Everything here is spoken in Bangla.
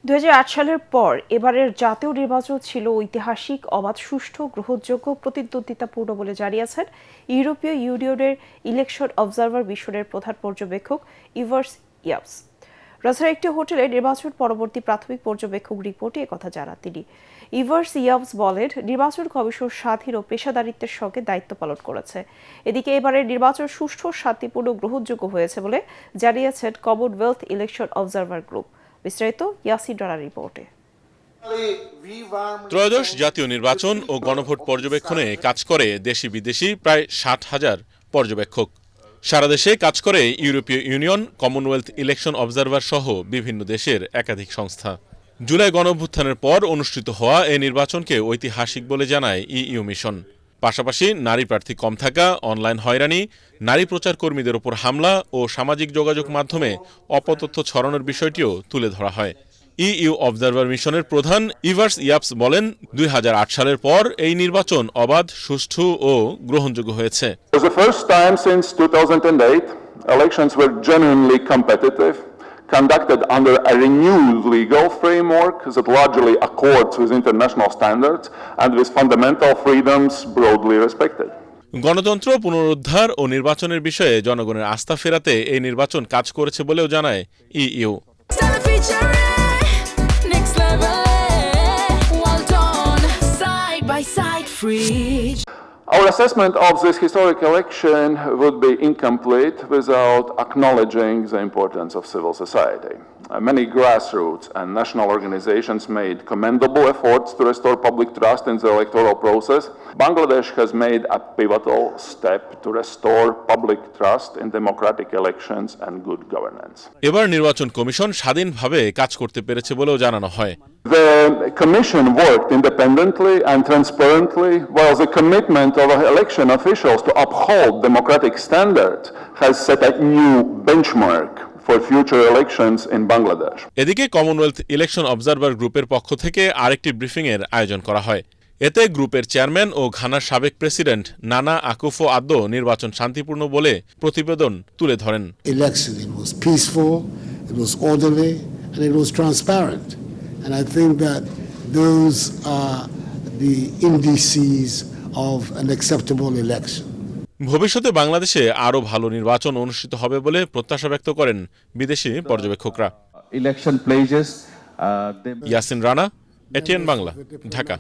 2008 সালের পর এবারের জাতীয় নির্বাচন ছিল ঐতিহাসিক, অবাধ, সুষ্ঠু, গ্রহণযোগ্য, প্রতিদ্বন্দ্বিতাপূর্ণ বলে জানিয়েছেন ইউরোপীয় ইউনিয়নের ইলেকশন অবজারভার মিশনের প্রধান পর্যবেক্ষক ইভার্স ইয়াপস। রাজধানীর একটি হোটেলে নির্বাচন পরবর্তী প্রাথমিক পর্যবেক্ষক রিপোর্টে একথা জানান তিনি। ইভার্স ইয়াপস বলেন, নির্বাচন কমিশন স্বাধীন ও পেশাদারিত্বের সঙ্গে দায়িত্ব পালন করেছে। এদিকে এবারের নির্বাচন সুষ্ঠু, শান্তিপূর্ণ, গ্রহণযোগ্য হয়েছে বলে জানিয়েছেন কমনওয়েলথ ইলেকশন অবজারভার গ্রুপ। বিস্তারিত ইয়াসিন রানার রিপোর্টে। ত্রয়োদশ জাতীয় নির্বাচন ও গণভোট পর্যবেক্ষণে কাজ করে দেশি বিদেশি প্রায় 60,000 পর্যবেক্ষক। সারা দেশে কাজ করে ইউরোপীয় ইউনিয়ন, কমনওয়েলথ ইলেকশন অবজারভার সহ বিভিন্ন দেশের একাধিক সংস্থা। জুলাই গণঅভ্যুত্থানের পর অনুষ্ঠিত হওয়া এই নির্বাচনকে ঐতিহাসিক বলে জানায় ইইউ মিশন। পাশাপাশি নারী প্রার্থী কম থাকা, অনলাইন হয়রানি, নারী প্রচার কর্মীদের ওপর হামলা ও সামাজিক যোগাযোগ মাধ্যমে অপতথ্য ছড়ানোর বিষয়টিও তুলে ধরা হয়। ইইউ অবজারভার মিশনের প্রধান ইভার্স ইয়াপস বলেন, 2008 সালের পর এই নির্বাচন অবাধ, সুষ্ঠু ও গ্রহণযোগ্য হয়েছে। For the first time since 2008, elections were genuinely competitive, conducted under a renewed legal framework that largely accords with international standards and with fundamental freedoms broadly respected. গণতন্ত্র পুনরুদ্ধার ও নির্বাচনের বিষয়ে জনগণের আস্থা ফেরাতে এই নির্বাচন কাজ করেছে বলেও জানায় EU. Our assessment of this historic election would be incomplete without acknowledging the importance of civil society. Many grassroots and national organizations made commendable efforts to restore public trust in the electoral process. Bangladesh has made a pivotal step to restore public trust in democratic elections and good governance. এবার নির্বাচন কমিশন স্বাধীনভাবে কাজ করতে পেরেছে বলেও জানানো হয়। The Commission worked independently and transparently, while the commitment of election officials to uphold democratic standards has set a new benchmark for future elections in Bangladesh. এদিকে কমনওয়েলথ ইলেকশন অবজারভার গ্রুপের পক্ষ থেকে আরেকটি ব্রিফিংয়ের আয়োজন করা হয়। এতে গ্রুপের চেয়ারম্যান ও ঘানার সাবেক প্রেসিডেন্ট নানা আকুফো আদ্দো নির্বাচন শান্তিপূর্ণ বলে প্রতিবেদন তুলে ধরেন। Election, it was peaceful, it was orderly, and it was transparent. And I think that those are the indices of an acceptable election. ভবিষ্যতে বাংলাদেশে আরও ভালো নির্বাচন অনুষ্ঠিত হবে বলে প্রত্যাশা ব্যক্ত করেন বিদেশি পর্যবেক্ষকরা। ইয়াসিন রানা, এটিএন বাংলা, ঢাকা।